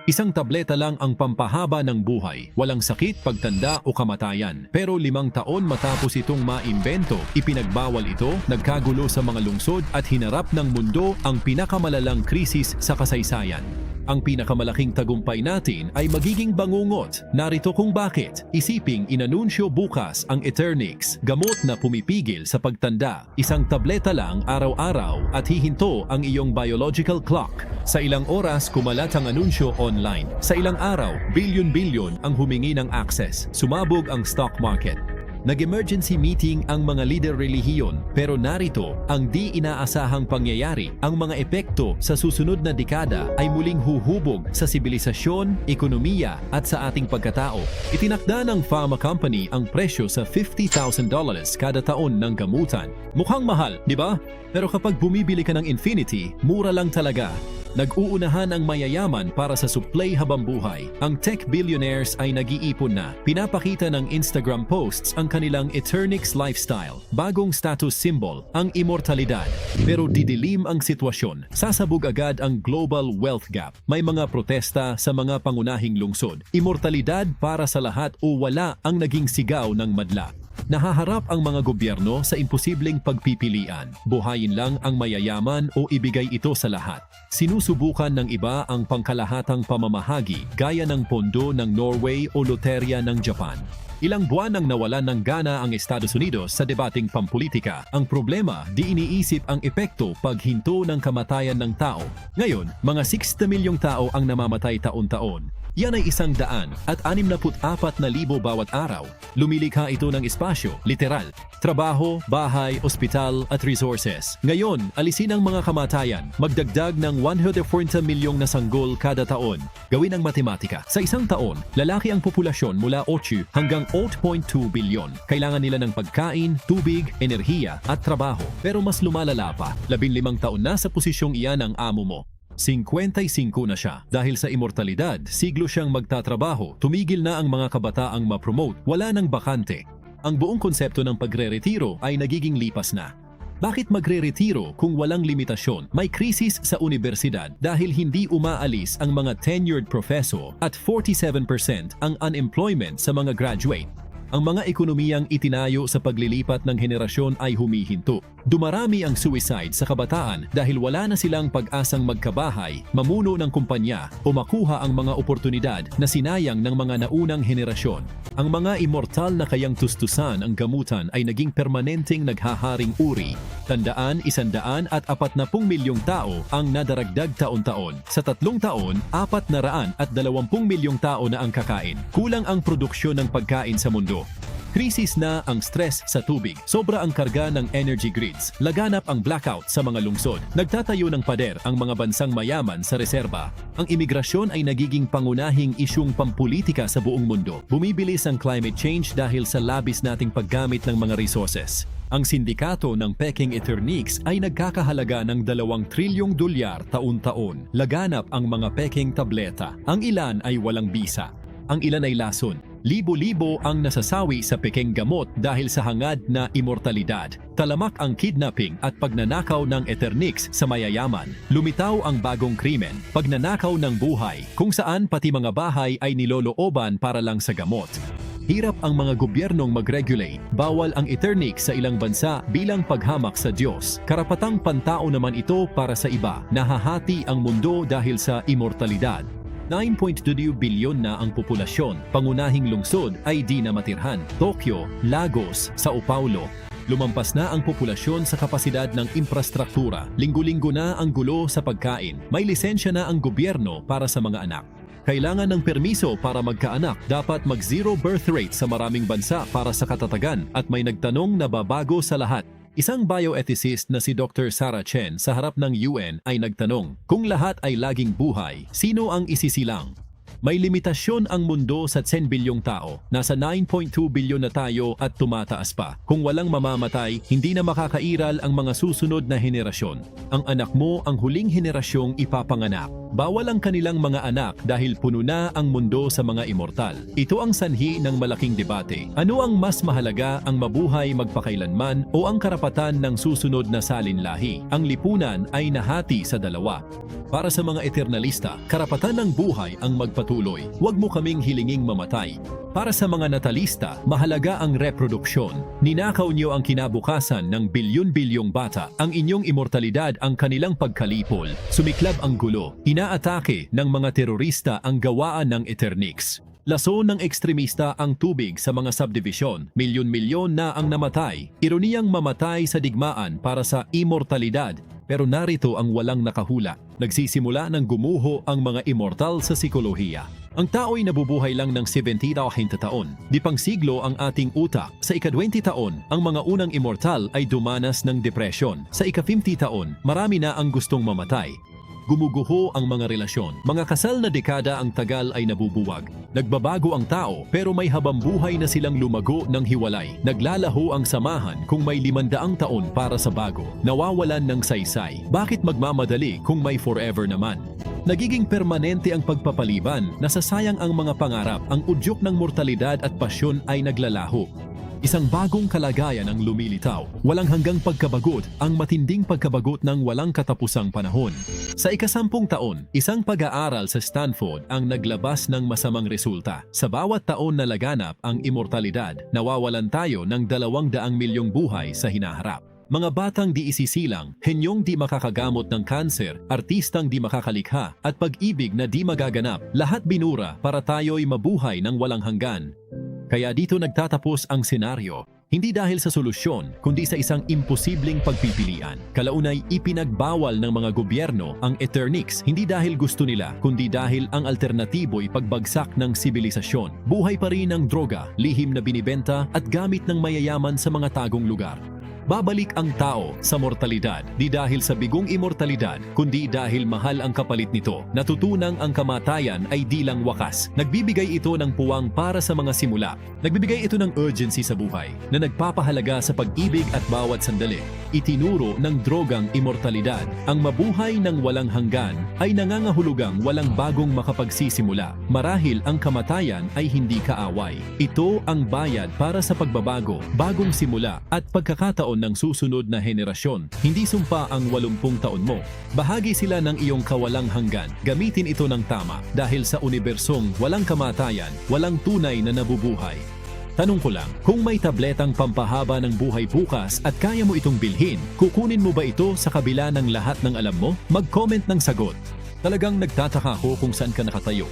Isang tableta lang ang pampahaba ng buhay, walang sakit, pagtanda o kamatayan. Pero 5 taon matapos itong maimbento, ipinagbawal ito, nagkagulo sa mga lungsod at hinarap ng mundo ang pinakamalalang krisis sa kasaysayan. Ang pinakamalaking tagumpay natin ay magiging bangungot. Narito kung bakit. Isiping inanunsyo bukas ang Eternix, gamot na pumipigil sa pagtanda. Isang tableta lang araw-araw at hihinto ang iyong biological clock. Sa ilang oras, kumalat ang anunsyo online. Sa ilang araw, bilyon-bilyon ang humingi ng access. Sumabog ang stock market. Nag-emergency meeting ang mga leader relihiyon, pero narito ang di inaasahang pangyayari. Ang mga epekto sa susunod na dekada ay muling huhubog sa sibilisasyon, ekonomiya at sa ating pagkatao. Itinakda ng pharma company ang presyo sa $50,000 kada taon ng gamutan. Mukhang mahal, di ba? Pero kapag bumibili ka ng Infinity, mura lang talaga. Nag-uunahan ang mayayaman para sa supply habang buhay. Ang tech billionaires ay nag-iipon na. Pinapakita ng Instagram posts ang kanilang Eternix lifestyle. Bagong status symbol, ang immortalidad. Pero didilim ang sitwasyon. Sasabog agad ang global wealth gap. May mga protesta sa mga pangunahing lungsod. Immortalidad para sa lahat o wala ang naging sigaw ng madla. Nahaharap ang mga gobyerno sa imposibleng pagpipilian. Buhayin lang ang mayayaman o ibigay ito sa lahat. Sinusubukan ng iba ang pangkalahatang pamamahagi gaya ng pondo ng Norway o loterya ng Japan. Ilang buwan nang nawalan ng gana ang Estados Unidos sa debating pampulitika. Ang problema, di iniisip ang epekto paghinto ng kamatayan ng tao. Ngayon, mga 60 milyong tao ang namamatay taon-taon. Yan ay 164,000 bawat araw. Lumilikha ito ng espasyo, literal. Trabaho, bahay, ospital at resources. Ngayon, alisin ang mga kamatayan. Magdagdag ng 140 milyong na sanggol kada taon. Gawin ang matematika. Sa isang taon, lalaki ang populasyon mula 8 hanggang 8.2 bilyon. Kailangan nila ng pagkain, tubig, enerhiya at trabaho. Pero mas lumalala pa. 15 taon na sa posisyong iyan ang amo mo. 55 na siya. Dahil sa immortalidad, siglo siyang magtatrabaho. Tumigil na ang mga kabataang ma-promote. Wala nang bakante. Ang buong konsepto ng pagre-retiro ay nagiging lipas na. Bakit magre-retiro kung walang limitasyon? May krisis sa universidad dahil hindi umaalis ang mga tenured professor at 47% ang unemployment sa mga graduate. Ang mga ekonomiyang itinayo sa paglilipat ng henerasyon ay humihinto. Dumarami ang suicide sa kabataan dahil wala na silang pag-asang magkabahay, mamuno ng kumpanya o makuha ang mga oportunidad na sinayang ng mga naunang henerasyon. Ang mga immortal na kayang tustusan ang gamutan ay naging permanenteng naghaharing uri. Tandaan, 140 milyong tao ang nadaragdag taon-taon. Sa 3 taon, 420 milyong tao na ang kakain. Kulang ang produksyon ng pagkain sa mundo. Krisis na ang stress sa tubig. Sobra ang karga ng energy grids. Laganap ang blackout sa mga lungsod. Nagtatayo ng pader ang mga bansang mayaman sa reserba. Ang imigrasyon ay nagiging pangunahing isyung pampulitika sa buong mundo. Bumibilis ang climate change dahil sa labis nating paggamit ng mga resources. Ang sindikato ng Peking Eternix ay nagkakahalaga ng $2 trilyong taon-taon. Laganap ang mga Peking tableta. Ang ilan ay walang bisa. Ang ilan ay lason. Libo-libo ang nasasawi sa Peking gamot dahil sa hangad na immortalidad. Talamak ang kidnapping at pagnanakaw ng Eternix sa mayayaman. Lumitaw ang bagong krimen, pagnanakaw ng buhay, kung saan pati mga bahay ay nilolooban para lang sa gamot. Hirap ang mga gobyernong mag-regulate. Bawal ang Eternix sa ilang bansa bilang paghamak sa Diyos. Karapatang pantao naman ito para sa iba. Nahahati ang mundo dahil sa immortalidad. 9.2 bilyon na ang populasyon. Pangunahing lungsod ay di na matirhan. Tokyo, Lagos, Sao Paulo. Lumampas na ang populasyon sa kapasidad ng infrastruktura. Linggo-linggo na ang gulo sa pagkain. May lisensya na ang gobyerno para sa mga anak. Kailangan ng permiso para magkaanak. Dapat mag-zero birth rate sa maraming bansa para sa katatagan at may nagtanong na babago sa lahat. Isang bioethicist na si Dr. Sarah Chen sa harap ng UN ay nagtanong, kung lahat ay laging buhay, sino ang isisilang? May limitasyon ang mundo sa 10 bilyong tao. Nasa 9.2 bilyon na tayo at tumataas pa. Kung walang mamamatay, hindi na makakairal ang mga susunod na henerasyon. Ang anak mo ang huling henerasyong ipapanganak. Bawal ang kanilang mga anak dahil puno na ang mundo sa mga immortal. Ito ang sanhi ng malaking debate. Ano ang mas mahalaga, ang mabuhay magpakailanman o ang karapatan ng susunod na salinlahi? Ang lipunan ay nahati sa dalawa. Para sa mga eternalista, karapatan ng buhay ang magpatuloy. Huwag mo kaming hilinging mamatay. Para sa mga natalista, mahalaga ang reproduksyon. Ninakaw niyo ang kinabukasan ng bilyon-bilyong bata. Ang inyong immortalidad ang kanilang pagkalipol. Sumiklab ang gulo. Inaatake ng mga terorista ang gawaan ng Eternix. Laso ng ekstremista ang tubig sa mga subdivision. Milyon-milyon na ang namatay. Ironiyang mamatay sa digmaan para sa immortalidad. Pero narito ang walang nakahula. Nagsisimula ng gumuho ang mga immortal sa psikolohiya. Ang tao'y nabubuhay lang ng 70 taon. Di pang siglo ang ating utak. Sa ika-20 taon, ang mga unang immortal ay dumanas ng depresyon. Sa ika-50 taon, marami na ang gustong mamatay. Gumuguho ang mga relasyon. Mga kasal na dekada ang tagal ay nabubuwag. Nagbabago ang tao pero may habambuhay na silang lumago ng hiwalay. Naglalaho ang samahan kung may 500 taon para sa bago. Nawawalan ng saysay. Bakit magmamadali kung may forever naman? Nagiging permanente ang pagpapaliban, nasasayang ang mga pangarap, ang udyok ng mortalidad at pasyon ay naglalaho. Isang bagong kalagayan ang lumilitaw. Walang hanggang pagkabagot, ang matinding pagkabagot ng walang katapusang panahon. Sa ika-10 taon, isang pag-aaral sa Stanford ang naglabas ng masamang resulta. Sa bawat taon na laganap ang immortalidad, nawawalan tayo ng 200 milyong buhay sa hinaharap. Mga batang di isisilang, henyong di makakagamot ng kanser, artistang di makakalikha, at pag-ibig na di magaganap, lahat binura para tayo'y mabuhay ng walang hanggan. Kaya dito nagtatapos ang senaryo, hindi dahil sa solusyon, kundi sa isang imposibleng pagpipilian. Kalaunay ipinagbawal ng mga gobyerno ang Eternix, hindi dahil gusto nila, kundi dahil ang alternatibo'y pagbagsak ng sibilisasyon. Buhay pa rin ang droga, lihim na binibenta at gamit ng mayayaman sa mga tagong lugar. Babalik ang tao sa mortalidad, di dahil sa bigong immortalidad, kundi dahil mahal ang kapalit nito. Natutunang ang kamatayan ay di lang wakas. Nagbibigay ito ng puwang para sa mga simula. Nagbibigay ito ng urgency sa buhay, na nagpapahalaga sa pag-ibig at bawat sandali. Itinuro ng drogang immortalidad. Ang mabuhay ng walang hanggan ay nangangahulugang walang bagong makapagsisimula. Marahil ang kamatayan ay hindi kaaway. Ito ang bayad para sa pagbabago, bagong simula at pagkakataon ng susunod na henerasyon. Hindi sumpa ang 80 taon mo. Bahagi sila ng iyong kawalang hanggan. Gamitin ito ng tama dahil sa unibersong walang kamatayan, walang tunay na nabubuhay. Tanong ko lang, kung may tabletang pampahaba ng buhay bukas at kaya mo itong bilhin, kukunin mo ba ito sa kabila ng lahat ng alam mo? Mag-comment ng sagot. Talagang nagtataka ako kung saan ka nakatayo.